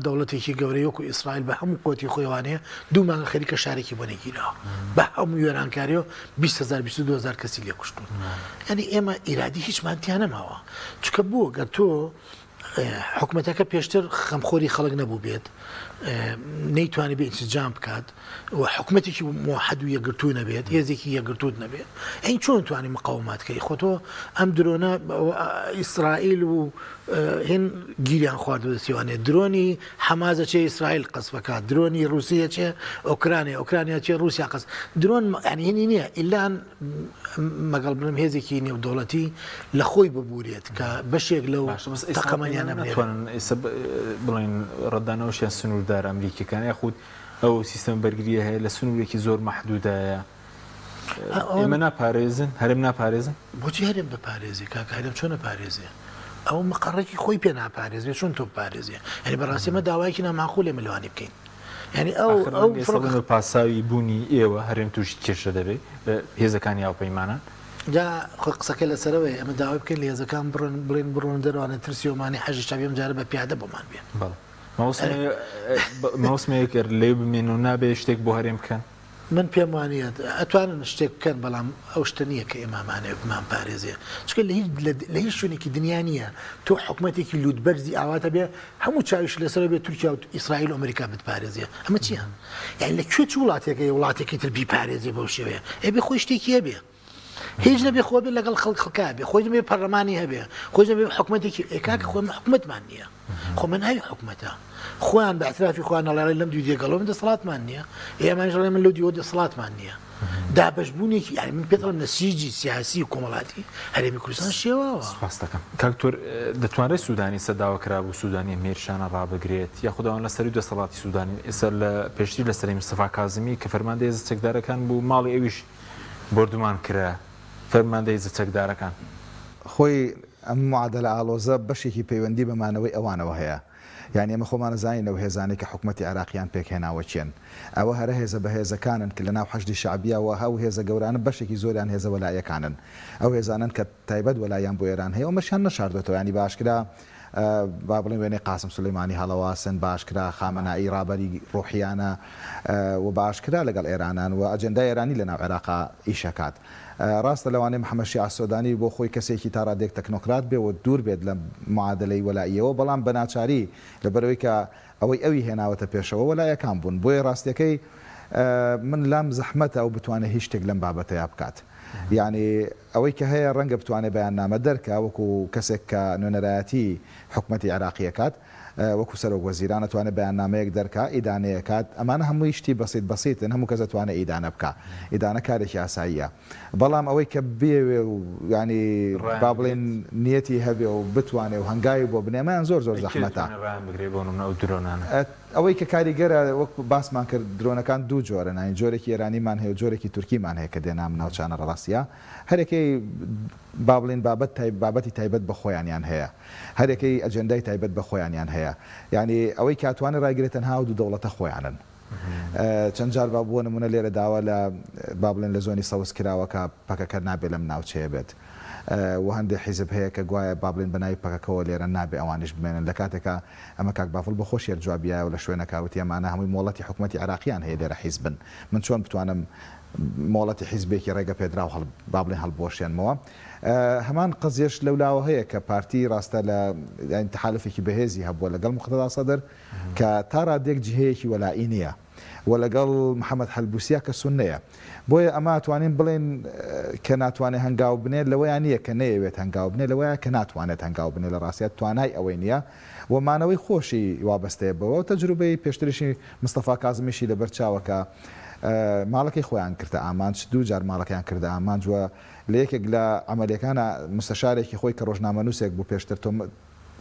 دەوڵەتێکی گەورەی وەکو ئیسرائیل بە هەموو کۆتی خۆیوانەیە دوو مانگە خەریکە شارێکی بۆ نەگیرەوە بە هەموو وێرانکاریەوە 20,000 کەسی لێ کوشتون ینی ئێمە ئیرادی هیچمانتیان نەماوە چکە بووە گەر تۆ حکوومەتەکە پێشتر خەمخۆری خەڵک نەبوو بێت نەیتوانێت بێ ئینسجام بکات و حکوومەتێکی موحەد و یەکگرتوو نەبێت هێزێکی یەکگرتووت نەبێت ئەین چۆن توانی مقاوماتکەی خۆتۆ ئەم درۆنە ئیسرائیل و هێن گیریان خواردو دەستیوانێت درۆنی حەمازە چێ ئیسرائیل قەسبەکات درۆنی رووسیە چێ ئۆکرانیا چێ رووسیا قەس درۆن هێنی نییە ئیلان مەگەڵ بنم هێزێکی نێودەوڵەتی لە خۆی ببورێت کە بەشێک لەو تەقەمەنیان ناتوانن ئێستا بڵێن ڕەدانەوەشیان سنووردار ئەمریکیەکان یاخود ئەو سیستەم بەرگریە هەیە لە سنوورێکی زۆر مەحدودایە ئێمە ناپارێزن هەرێم ناپارێزن بۆچی هەرێم بپارێزی کاکە هەرێم چۆن نەپارێزیە ئەو مقڕێکی خۆی پێ ناپارێزێ چۆن تۆ پارێزیە ینی بەڕاستی ئەمە داوایکی ناماخۆ لێ ملوانی بکەین ینی ئەو پاساوی بوونی ئێوە هەرێم تووشی کێشە دەبێت هێزەکانی یاوپەیمانان جا خۆ قسەکە لەسەرەوەی ئەمە داوای بکەین لە هێزەکان بڵێن بڕۆن دەروانە ترسیۆمانی حەجی شەویم جارە بە پیادە بۆمان بێن مەوسمەیەک لێ بمێن و نابێ شتێک بۆ هەرێم بکەن من پێم وانە ئەتوانن شتێک بکەن بەڵام ئەو شتە نییە کە ئێمامانەیە بمان پارێزیە چکە لە هیچ شوێنێکی دنیا نییە تۆ حکوومەتێکی لوودبەرزی ئاواتە بێ هەموو چاویش لەسەر بێ تورکیا و ئیسرائیل و ئەمریکا بتپارێزیە ئەمە چیە؟ یعنی لەکوێ چ وڵاتێکە وڵاتێکی تر بیپارێزیە بەو شێوەیە ئەبێ خۆی شتێکی هەبێ هیچ نەبێ خۆ بێ لەگەڵ خەڵکا بێ خۆی نەبێ پەرلەمانی هەبێ خۆی نەبێ حکوومەتێکی ئێکاکە خۆی حکوومەتمان نییە خۆ من هاوی حکوومەتە خۆیان بە اعترافی خۆیان نەڵێ لەم دوو دێگەڵەوە دەسەڵاتمان نییە ئێمەش دەڵێ من لەو دیوە دەسەڵاتمان نییە دابەشبوونێکی یعنی من پێ دەڵێم نەسیجی سیاسی و کۆمەڵاتی هەرێمی کوردستان شێوەوە سپاس دەکەم کاکتۆر دەتوانرێت سوودانی سەداوە کرابوو سوودانی مێرشانە ڕابگرێت یاخودەوەن لەسەری دەسەڵاتی سوودانی ئێستا لە پێشتری لەسەری مستەفا کازمی کە فەرماندەی هێزە چەکدارەکان بوو ماڵی ئەویش بردومان کرا فەرماندەی هێزە چەکدارەکان خۆی ئەم معادلە ئالۆزە بەشێکی پەیوەندی بەمانەوەی ئەوانەوە هەیە یعنی ئەمە خۆمان زانینەوە هێزانێک کە حکوومەتی عراقیان پێکهێناوە چێن ئەوە هەرە هێزە بە هێزەکانن کە لە ناو حەشدی شعبیەوە هەو هێزە گەورانە بەشێکی زۆریان هێزە وەلایەکانن ئەو هێزانن کە تایبەت وەلایان بۆ ئێران هەیە و مەشیان نەشاردێتەوە ینی باشکرا با بڵێن وێنەی قاسم سولەیمانی هەڵەواسن باشکرا خامنایی ڕابەری ڕوحیانە و باشکرا لەگەڵ ئێرانان و ئەجەندای ئێرانی لەناو عێراقا ئیشەکات. ڕاستە لەوانەیە محەممەد شیع سۆدانی بۆ خۆی کەسێکی تا ڕادێک تەکنۆکرات بێ و دوور بێت لە معادلەی وەلاییەوە، بەڵام بەناچاری لەبەرەوەی کە ئەوی هێناوەتە پێشەوە وەلایەکان بوون. بۆیە ڕاستیەکەی من لام زەحمەتە ئەو بتوانێت هیچ شتێک لەم بابەتەیە بکات. یعنی ئەوەی کە هەیە ڕەنگە بتوانێت بەیاننامە دەرکە وەکو کەسێک کە نوێنەرایەتی حکوومەتی عێراقیەکات وەکو سەرۆک وەزیران ئەتوانێت بەیاننامەیەک دەرکا ئیدانەیەکات. ئەمانە هەمووی شتی بەسیتن، هەموو کەس دەتوانێت ئیدانە بکە، ئیدانە کارێکی ئاساییە. بەڵام ئەوەی کە بێوێ و ینی با بڵێن نیەتی هەبێ و بتوانێت و هەنگاوی بۆ بنێمەیان زۆر زەحمەتە. ئەوەی کە کاریگەرە وەک باسمان کرد درۆنەکان دوو جۆرە، نین جۆرێکی ئێرانیمان هەیە و جۆرێکی تورکیمان هەیە کە دێنام ناوچانە ڕاستیە. هەرێکەی با بڵێن بابەتی تایبەت بە خۆیانیان هەیە، هەرێکەی ئەجەندای تایبەت بە خۆیانیان هەیە. ینی ئەوەی کاتوانە ڕایگرێتەن ها و دوو دەوڵەتە خۆیانن. چەند جار با بووە نمونە لێرە داوا لە با بڵێن لە زۆنی سەوز کراوەکە پەکەکە نابێت لەم ناوچەیە بێت و هەندێک حیزب هەیە کە گوایە با بڵێن بەناوی پەکەکەەوە لێرە نابێ ئەوانش بمێنن لە کاتێکە ئەمە کاک بافڵ بە خۆشیێر جوابیایە و لە شوێنە کاوتی ئەمانە هەمووی مۆڵەتی حکوومەتی عێراقیان هەیە لێرە حیزبن. من چۆن بتوانم مۆڵەتی حیزبێکی ڕێگە پێدرا و با بڵێن هەڵبۆشێنمەوە. هەمان قزیێش لەولاوە هەیە کە پارتی ڕاستە لە تحالفێکی بەهێزی هەبووە لەگەڵ مقتەدا سەدر کە تا ڕادێک جهەیەکی وەلائی نییە و لەگەڵ محەممەد هەلبوسیا کە سونەیە. بۆیە ئەمە توانین بڵێن کە ناتوانێت هەنگاو بنێت لەوەیان نییە کە نەیەوێت هەنگاو بنێت لەوەیە کە ناتوانێت هەنگاو بنێت لە ڕاستیات توانای ئەوەی نییە ومانەوەی خۆشی وابەستەیە بەوە و تەجروبەی پێشتریشی مستەفا کازمیشی لەبەر چاوەکە ماڵەکەی خۆیان کردە ئامانج دوو جار ماڵەکەیان کردە ئامانجوە لە یەکێک لە عملیەکانە مستەشارێکی خۆی کە ڕۆژنامە نووسێک بوو پێشتر تۆ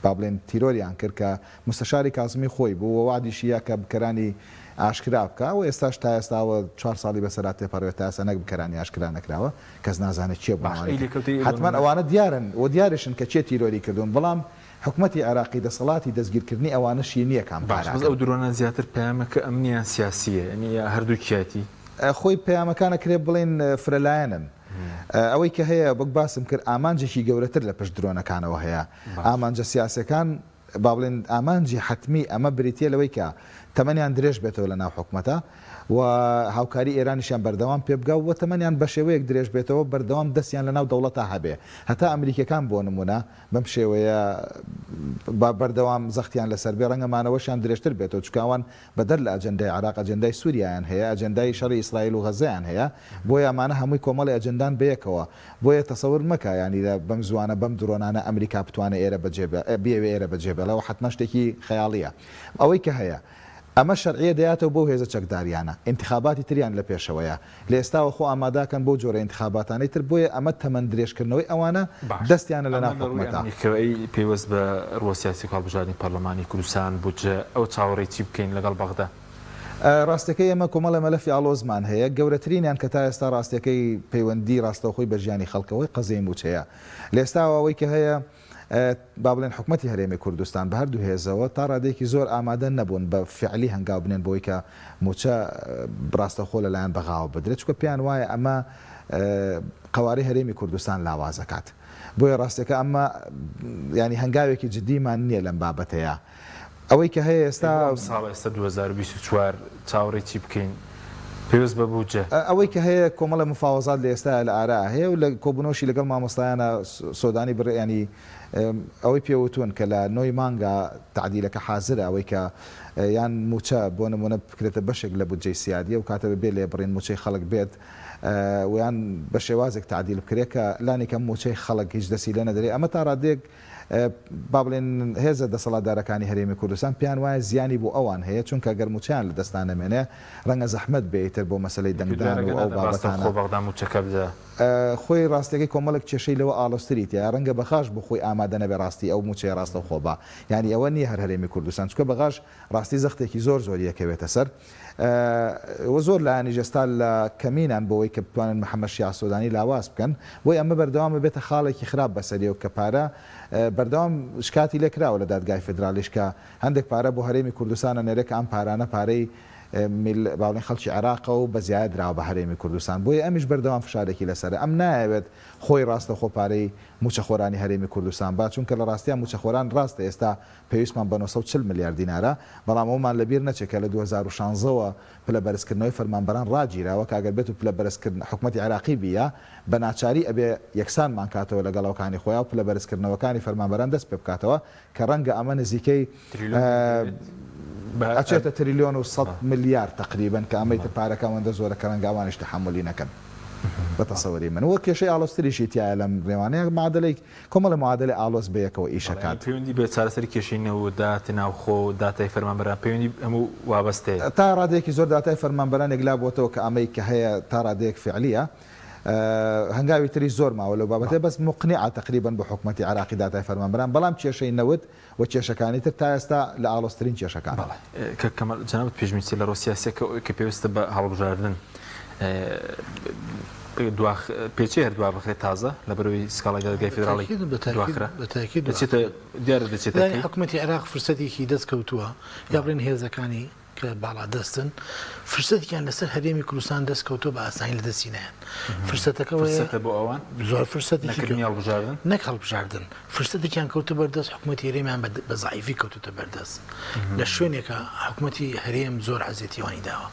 با بڵێن تیرۆریان کرد کە مستەشاری کازمی خۆی بوو وادیشیە کە بکەرانی ئاشکرا بکە و ئێستاش تا ئێستاوە 4 ساڵی بەسەرات تێپەڕێت تا ئێستا نەک بکەرانی ئاشکرا نەکراوە کەس نازانێت چێ بوو. حتمما ئەوانە دیارن و دیارشن کە چێ تیرۆری کردوون، بەڵام حکوومەتی عێراقی دەسەڵاتی دەستگیرکردنی ئەوانەشی نییە کام باش ئەو درۆنە زیاتر پەیامەکە ئەمنیان سیاسیە ینی هەردووکیاتی خۆی پەیامەکانە کرێ بڵێن فرەلایەنن. ئەوەی کە هەیە بەک باسم کرد ئامانجێکی گەورەتر لە پشت درۆنەکانەوە هەیە. ئامانجە سیاسەکان با بڵێن ئامانجی حتمی ئەمە بریتە لەوەی کە تەمەنیان درێژ بێتەوە لە ناو حکوومەتە و هاوکاری ئێرانیشیان بەردەوام پێ بگا و تەمەنیان بە شێوەیەک درێژ بێتەوە بەردەوام دەستیان لە ناو دەوڵەتە هەبێ. هەتا ئەمریکەکان بۆ نمونە بەم شێوەیە بەردەوام زەختیان لەسەر بێ ڕەنگەمانەوەشیان درێژتر بێتەوە چکاوان بەدەر لە ئەجەندای عێراق ئەجەندای سووریایان هەیە، ئەجەندای شەڕی ئیسرائیل و غەزەیان هەیە، بۆیە ئەمانە هەمووی کۆمەڵی ئەجەندان بەیەکەوە. بۆیە تەسەور مەکە ینی بەم زوانە بەم درۆنانە ئەمریکا بتوانێت ئێرە بێوێ ئێرە بەجێبێڵەوە حتما شتێکی خەیاڵیە. ئەوەی کە هەیە ئەمە شەرعیە دەیاتەوە بۆ هێزە چەکداریانە انتخاباتی تریان لە پێشەوەیە لە ئێستاوە خۆ ئاماداکەن بۆ جۆرە انتخاباتانەی تر بۆیە ئەمە تەمەند درێژکردنەوەی ئەوانە دەستیانە لە ناو حکوومەتەوەی پێوەست بە ڕۆ سیاسی هەڵبژاردننی پەرلەمانی کوردستان بودجە ئەو چاوەڕێی چی بکەین لەگەڵ بەغدا. ڕاستەکەی ئەمە کۆمەڵە مەلەفی ئاڵۆزمان هەیە گەورەترینیان کە تا ئێستا ڕاستەکەی پەیوەندی ڕاستەوخۆی بە ژیانی خەڵکەوەی قەزەی موچەیە. لە ئێستاەوەی کە هەیە با بڵێن حکوومەتی هەرێمی کوردستان بە هەردوو هێزەوە تا ڕادێکی زۆر ئامادە نەبوون بە فعلی هەنگاو بنێن بۆی کە موچە ڕاستەخۆ لەلایەن بەغاوە بدرێت چکە پێیان وایە ئەمە قواری هەرێمی کوردستان لاوازەکات. بۆیە ڕاستەکە ئەمە ینی هەنگاوێکی جدیمان نییە لەم بابەتەیە. ئەوەی کە هەیە ئێستا ساڵ ئێستا 2024 چاوەڕێی چی بکەین پێوەست بە بودجە. ئەوەی کە هەیە کۆمەڵە مفاوەزات لە ئێستا لە ئارا هەیە و لە کۆبنەوەشی لەگەڵ مامۆستایانە سۆدانی بڕیانی ئەوەی پێوتون کە لە نۆی مانگا تعدیلەکە حازرە ئەوەی کە یان موچە بۆ نمونە بکرێتە بەشێک لە بودجەی سیادیە و کاتە بێ لێ بڕین موچەی خەڵک بێت ویان بە شێوازێک تعدیل بکرێت کە لانی کەم موچەی خەڵک هیچ دەسی لە نەدەرێ. ئەمە تا ڕادێک با بڵێن هێزە دەسەڵاتدارەکانی هەرێمی کوردستان پێیان وایە زیانی بۆ ئەوان هەیە چونکە گەر موچیان لە دەستان نەمێنێ ڕەنگە زەحمەت بێتتر بۆ مەسلەی دەنگدان و ئەو بابەتانە خۆی ڕاستەکەی کۆمەڵک کێشەی لەوە ئاڵۆستریت یا ڕەنگە بەخاش بۆ خۆی ئامادە نەبێ ڕاستی ئەو موچەی ڕاستە خۆبا ینی ئەوە نییە هەر هەرێمی کوردستان چکە بەغاش ڕاستی زەختێکی زۆر زۆریەکەوێتە سەر زۆر لایانی جەستا لە کەمینان بۆەوەی کە بتوانن محەممەد شیع سۆدانی لاواز بکەن بۆی ئەمە بەردەوام بێتە خاڵێکی خراپ بەسەری و کە پارە بەردەوام شکاتی لێکراوە لە دادگای فدرالیش کە هەندێک پارە بۆ هەرێمی کوردستانە نێرێک ئەم پارانە پارەی باڵێن خەڵکی عێراق و بە زیاد راوە بە هەرێمی کوردستان بۆیە ئەمیش بەردەوام فشارێکی لەسەر ئەم نایەوێت خۆی ڕاستە خۆپارەی موچەخۆرانی هەرێمی کوردستان با چونکە لە ڕاستیان موچەخۆران ڕاستە ئێستا پێویستمان بە 940 میلیارد دینارە بەڵام ئەومان لەبیر نەچێکە لە 2016ەوە پلە بەرزکردنەوەی فەرمانبەران ڕاگیراوە کاگەر بێت و پلە بەرزکردن حکوومەتی عێراقی بیە بە ناچاری ئەبێ یەکسانمان کاتەوە لەگەڵەوەکانی خۆیان و پلە بەرزکردنەوەکانی فەرمانبەران دەست پێ بکاتەوە کە ڕەنگە ئەمە نزیکەی ئەچێتە تریلیۆن و 100 میلیارد تقریبا کە ئەمەی پارەکە ئەوەندە زۆرە کە ڕەنگە ئەوانیش تەحملی نەکەن بەتەسەوەری من وە کێشەی ئاڵۆستریشی تایە لەم ڕێوانەیە معادلەی کۆمەڵە معادلەی ئاڵۆز بەیەکەوە ئیشەکان پەیوەندی بە چارەسەری کێشەی نەوەدات ناوخۆ داتای فەرمانبەران پەیوەندی هەموو وابەستەیە تا ڕادەیەکی زۆر داتای فەرمانبەرانێک لا بۆتەوە کە ئەمەی کە هەیە تا ڕادەیەک فعلیە هەنگاوی تری زۆر ماوە لەو بابەتێ بەس مقنعە تقریبا بە حکوومەتی عراقی داتای فەرمانبەران بەڵام کێشەی نەوت و کێشەکانی تر تا ئێستا لە ئاڵۆسترین کێشەکان کە کەمەڵ جەنابەت پێشبینی لە ڕۆسیاسێکە کە پێویستە بە هەڵبژاردن پێچی هەردووا بخرێت تازە لە بەرەوەی سکاڵای دادگای فێدراڵی دواخرا دیارە دەچێت حکوومەتی عێراق فرسەتێکی دەستکەوتووە یا بڵێن هێزەکانی کە باڵا دەستن فرسەتێکیان لەسەر هەرێمی کوردستان دەستکەوتووە بە ئاسانی لە دەستینیان فرسەتەکەەوە بۆ ئەوان زۆر فرسەتی هەڵبژاردن نەک هەڵبژاردن فرسەتێکیان کەوتە بەردەست حکوومەتی هەرێمیان بە زعیفی کەوتوتە بەردەست لە شوێنێکە حکوومەتی هەرێم زۆر عەزیەتیوانی داوە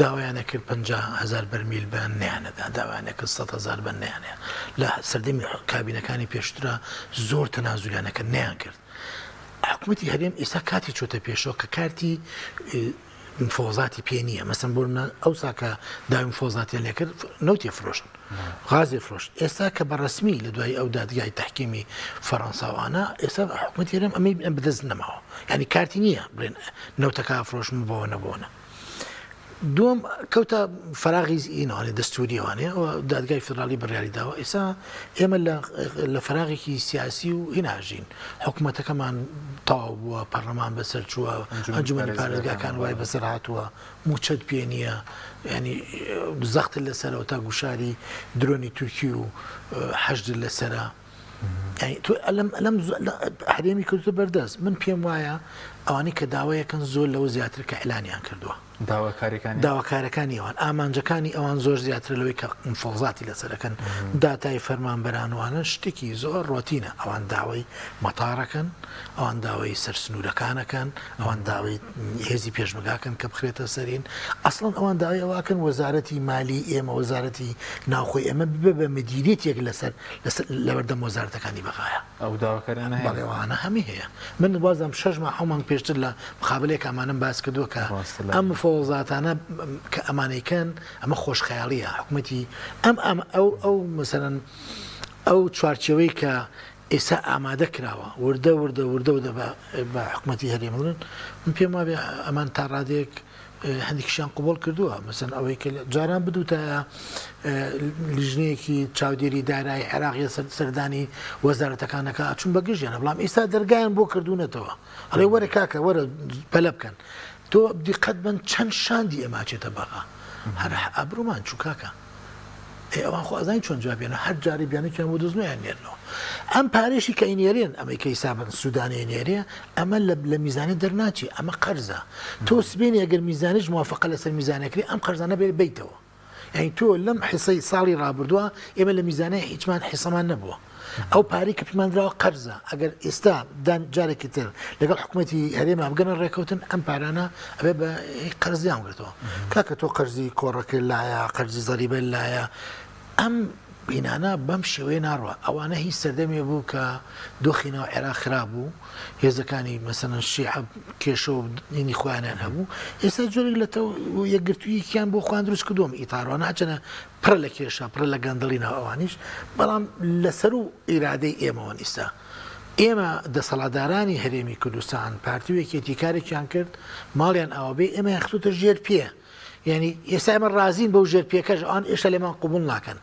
داوایانە کرد 50,000 بەرمیل بە نێیانەدا داوایانە کرد 100,000 بە نێیانەیە لە سەردەمی کابینەکانی پێشترا زۆر تەنازولیانەکە نەیان کرد حکوومەتی هەرێم ئێستا کاتی چۆتە پێشەوە کە کارتی مفۆزاتی پێ نییە مەسەن بۆ ئەو ساکە داوای مفۆزاتیان لێ کرد نەوتی فرۆشن غازی فرۆشت ئێستا کە بە ڕسمی لە دوای ئەو دادگای تحکیمی فەڕەنساوانە ئێستا حکوومەتی هەرێم ئەمەی بەدەست نەماوە یعنی کارتی نییە بڵێن نەوتەکە فرۆشم بۆەوە نەبوونە دوم کەوتە فراغی ئینوانێ دەستوریوانێ دادگای فدرالی بڕیاری داوە ئێستا ئێمە لە فراغێکی سیاسی و هیناژین حکوومەتەکەمان تاو بووە پەرلەمان بەسەر چووە ئەنجومەنی پارێزگاکان وای بەسەر هاتووە موچەت پێ نییە ینی زەخت لەسەرەوە تا گوشاری درۆنی تورکی و حەشد لەسرە ئەلم هەرێمی کەوتە بەردەست من پێم وایە ئەوانەی کە داوایەکەن زۆر لەوە زیاتر کە ئەلانیان کردووە داواکارەکانی ئەوان ئامانجەکانی ئەوان زۆر زیاتر لەوەی کە مفۆزاتی لەسەرەکەن داتای فەرمانبەرانوانە شتێکی زۆر ڕۆتینە ئەوان داوای مەتارەکەن ئەوان داوای سەرسنوورەکانەکەن ئەوان داوای هێزی پێشمەگاکەن کە بخرێتە سەرین ئەسڵەن ئەوان داوای ئەوواکەن وەزارەتی مالی ئێمە وەزارەتی ناوخۆی ئەمە ببە بە مدیریەتێک لەسەر لەبەردەم وەزارەتەکانی بەغایە ئەو داواکارانە هەمی هەیە من وازم 6 ماه حومان پێشتر لە مخابلێک ئەمانم باس کردووە کە ئەم مفۆزاتانە کە ئەمانەیکەن ئەمە خۆشخەیاڵیە حکوومەتی ئەو مەسەرەن ئەو چوارچەوەی کە ئێستا ئامادە کراوە وردە بە حکوومەتی هەرێمەڵن من پێم وابێ ئەمان تا ڕادێک هەندێکیشیان قوبڵ کردووە مەسەن ئەوەی کە جاران بدوتە لیژنەیەکی چاودێری دارایی عێراقی سەردانی وەزارەتەکانەکە چون بەگەژیانە بەڵام ئێستا دەرگایان بۆ کردوونەتەوە ئەڵێ وەرە کاکە وەرە پەلە بکەن تۆ دیقەت بن چەند شاندی ئەماچێتە بەغا هەر ئەبرومان چوو کاکە ئەوان خۆ ئەزانی چۆن جوابێنە هەر جاری بیانێکیان بۆ دزنیان نێرنەوە ئەم پارێشی کە ئینێرێن ئەمەی کە حیسابن سوودانی نێرێ ئەمە لە میزانی دەرناچی ئەمە قەرزە تۆ سبێنی ئەگەر میزانیش موافقە لەسەر میزانەکەی ئەم قەرزانە بێت بیتەوە یعنی تۆ لەم حیسەی ساڵی ڕابردووە ئێمە لە میزانەیە هیچمان حیسەمان نەبووە ئەو پارەی کە پێمانراوە قەرزە ئەگەر ئێستا جارێکی تر لەگەڵ حکوومەتی هەرێمە بگەنە ڕێکەوتن ئەم پارانە ئەبێ بە قەرزیان گرتەوە کاکە تۆ قەرزی کۆڕەکە لایە قەرزی زەریبە لایە ئەم بینانە بەم شێوەیە ناڕوە ئەوانە هیچ سەردەمێ بوو کە دۆخینەوە عێراق خراپ بوو هێزەکانی مەسەن شیعە کێشە و نینی خۆیانیان هەبوو ئێستا جۆرێک لە یەکگرتوویەکیان بۆ خۆیان دروست کردووەم ئیتاڕۆ ناچەنە پڕە لە کێشە پڕە لە گەندەڵینەوە ئەوانیش بەڵام لەسەر و ئیرادەی ئێمەوە نیستا ئێمە دەسەڵاتدارانی هەرێمی کوردستان پارتیوێکی کارێکیان کرد ماڵیان ئەوە بێ ئێمە یەخسوتە ژێر پێ یعنی ئێستا ئێمە رازین بەو ژێر پێکەش ئەوان ئێشتا لێمان قوبوڵ ناکەن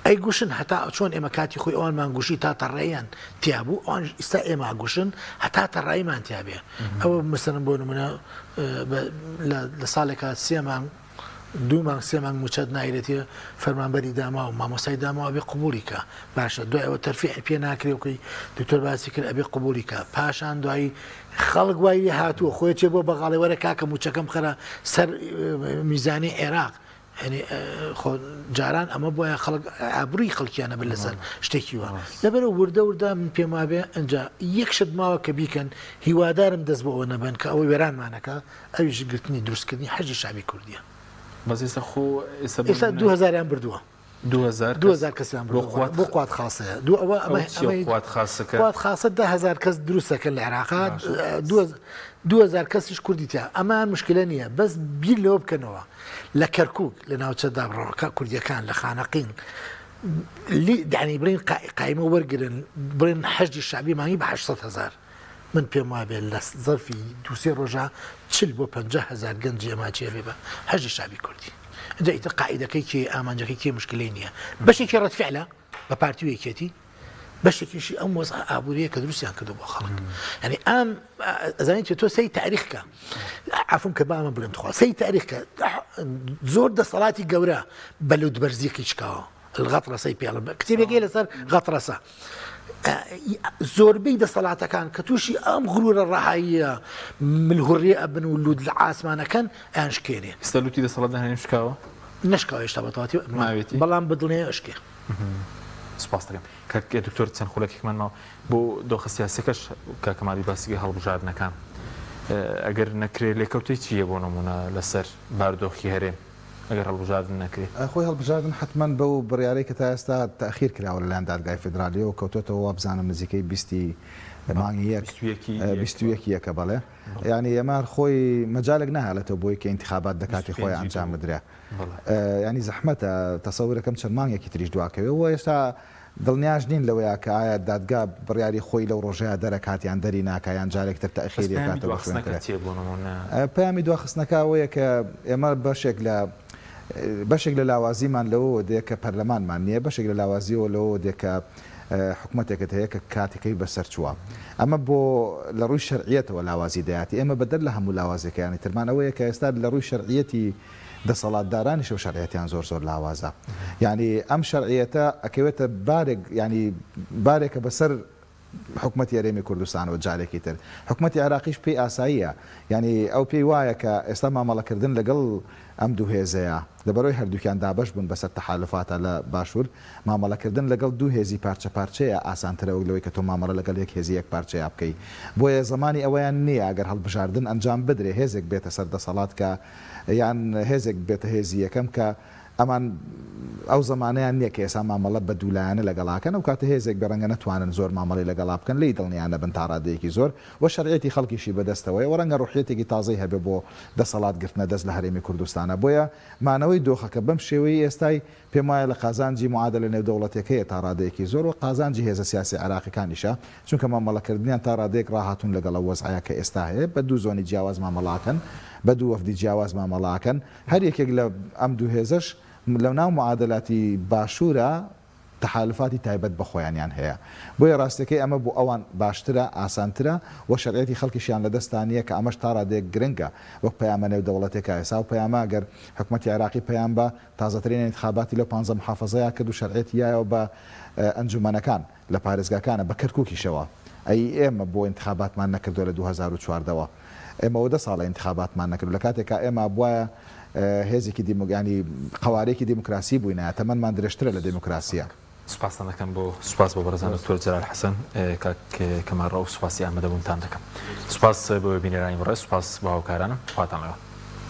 ئەی گوشن هەتا چۆن ئێمە کاتی خۆی ئەوانمان گوشی تا تەڕێیان تیابوو ئەوان ئێستا ئێمە گوشن هەتا تەڕاییمان تیابێ ئەوە مەسەرن بۆ نمونە لە ساڵێکە 3 مانگ 2 مانگ 3 مانگ موچەت نایرێتە فەرمانبەری داما و مامۆستای داماوە ئەبێ قبولیکە باشە دوایەوە تەرفیع پێ ناکرێوکەی دکتۆر باسی کرد ئەبێ قبولیکە پاشان دوایی خەڵک وای هاتووە خۆی چێ بۆ بەغاڵێ وەرە کاکە موچەکەم خەرە سەر میزانی عێراق ینی جاران ئەمە بۆیە خەڵک ئابرووی خەڵکیانە بن لەسەر شتێکی وە لەبەرە وردە من پێم وابێ ئەجا یەکشت ماوە کە بیکەن هیوادارم دەست بۆەوە نەبن کە ئەوەی وێرانمانەکە ئەویش گرتنی دروستکردنی حەجی شعبی کوردیە بەس ئێستا ئێستا 2000 بردووە 2000 کەسیان بۆ قوات خاصەیە قوات خاصە 10,000 کەس دروستەکە لە عێراقا 2000 کەسیش کوردیتە ئەمان مشکلە نییە بەس بیر لەوە بکەنەوە لە کەرکووک لە ناوچە دابڕەوەکە کوردیەکان لە خانەقین دانی برین قایمە وەرگرن برین حەجی شعبی مانگی بە 800,000 من پێم وابێ لە زەرفی 2-3 ڕۆژە 40 بۆ 50,000 گەنجی ئەماچێ بێ بە حەجی شعبی کوردی اینجا ئیتر قاعدەکەی کێ ئامانجەکەی کێ مشکلەی نییە بەشێکی ڕەتفعلە بە پارتی و یەکێتی بەشێکیشی ئەم وەزع ئابووریە کە دروستیان کردو بۆ خەڵک ینی ئەم ئەزانیت تۆ سەی تاریخکە عفوم کە بامە بڵێم تخوا سەی تاریخکە زۆر دەسەڵاتی گەورە بەلەوت بەرزیەکی چکاوە الغەطرەسەی پێڵە کتێبێکی لەسەر غەطرەسە زۆربەی دەسەڵاتەکان کە تووشی ئەم غرورە ڕەهاییە ملهوڕیە ئەبن و لود لە ئاسمانەکەن ئەنشکێنێ ئێستا لوتی دەسەڵات داهێنیم شکاوە نشکاوە هێشتا بەتەواتی ماوێتی بەڵام بدڵێ ئەشکێ سپاس دەکەم کە دکتۆر چەند خولەکێکمان ماوە بۆ دۆخە سیاسیەکەش کە کەمالی باسیگە هەڵبژاردنەکان ئەگەر نەکرێ لێکەوتەی چییە بۆ نمونە لەسەر بارودۆخی هەرێم ئەگەر هەڵبژاردن نەکرێت خۆی هەڵبژاردن حتمما بەو بڕیارەی کە تا ئێستا تاخیر کراوە لەلایەن دادگای فدرالیەوە و کەوتێتەوە وا بزانم نزیکەی 20 مانگی 21 بەڵێ ینی ئێمە خۆی مەجالێک نهالێتەوە بۆی کە انتخابات دەکاتی خۆی ئەنجام بدرێ ینی زەحمەتە تەسەورەکەم چەند مانگێکی تریش دواکەوێ ئێستا دڵنیاش نین لەوەیە کە ئایا دادگا بڕیاری خۆی لەو ڕۆژەیە دەرەکاتیان دەری ناکایان جارێکتر تاخیرێکاتەوە پامی دواخستنەکە ئەوەیە کە ئێمە بەشێک لە لاوازیمان لەوە دێکە پەرلەمانمان نییە بەشێک لە لاوازیەوە لەوە دێکە حکوومەتێکت هەیە کە کاتێکەکەی بەسەر چووە ئەمە بۆ لە ڕووی شەرعیەتەوە لاوازی دەیاتی ئێمە بەدەر لە هەموو لاوازەکەیانی ترمانەوەیە کە ئێستا لە ڕووی شەرعیەتی دەسەڵاتدارانی شەو شەرعیەتیان زۆر لاوازە یعنی ئەم شەرعیەتە ئەکەوێتە بارێکە بەسەر حکوومەتی هەرێمی کوردستانەوە جارێکی تر حکوومەتی عێراقیش پێی ئاساییە ینی ئەو پێی وایە کە ئێستا مامەڵەکردن لەگەڵ ئەم دوو هێزەیە لەبەرەوەی هەردووکیان دابەش بوون بەسەر تەحالفاتە لە باشوور مامەڵەکردن لەگەڵ دوو هێزی پارچەیە ئاسانترە لەوەی کە تۆ مامەڵە لەگەڵ یەک هێزی یەک پارچەیە بکەی بۆیە زمانی ئەوەیان نییە ئەگەر هەڵبژاردن ئەنجام بدرێ هێزێک بێتە سەر دەسەڵات کە یان هێزێک بێتە هێزی یەکەم کە ئەمان ئەو زمانیان نییە کە ئێسا مامەڵە بە دوولایەنە لەگەڵاکەن و کاتە هێزێک بەڕەنگە نەتوانن زۆر مامەڵی لەگەڵا بکەن لی دڵنیانە بن تا ڕادەیەکی زۆر وە شەرعیەتی خەڵکیشی بەدەستەوەی وەڕەنگە ڕوحیەتێکی تازەی هەبێ بۆ دەسەڵات گرتنە دەست لە هەرێمی کوردستانە بۆیە مانەوەی دۆخەکە بەم شێوەی ئێستای پێم وایە لە قازانجی معادلە نێودەوڵەتەکەیە تا ڕادەیەکی زۆر و قازانجی هێزە سیاسی عێراقیەکانیشە چونکە مامەڵەکردنیان تا ڕادەیەک ڕاهاتون لەگەڵ وەزعەیە کە ئێستا هەیە بە دوو زۆنی جیاواز مامەڵاکەن بە دوو وەفدی جیاواز مامەڵاکەن هەر یەکێک لە ئەم دوو هێزەش لەو ناو معادلاتی باشوورە تحالفاتی تایبەت بە خۆیانیان هەیە بۆیە ڕاستەکەی ئەمە بۆ ئەوان باشترە ئاسانترە و شەرعیەتی خەڵکیشیان لە دەستانیە کە ئەمەش تا ڕادێک گرنگە وەک پەیامە نێودەوڵەتێکە ئێسا و پەیامە ئەگەر حکوومەتی عێراقی پەیام بە تازەترین انتخاباتی لەو 15 محافەزەیە کرد و شەرعیەتیایەوە بە ئەنجومەنەکان لە پارێزگاکانە بە کەرکووکیشەوە ئەی ئێمە بۆ انتخاباتمان نەکردووە لە 2014ەوە ئێمەوە 10 ساڵە انتخاباتمان نەکرد لە کاتێکا ئێمە بووایە هێزێکی دیموگانی قوارێکی دیموکراسی بووینە تەمەمان درێژترە لە دیموکراسیە سوپاسان دەکەم بۆ سوپاس بۆ بەرزان دکتۆر جەلال حەسەن کەماڕە و سوپاسی ئامادەبوونتان دەکەم سوپاس بۆ بینێرانی بەڕێز سوپاس بۆ هاوکارانم خواتان لەوە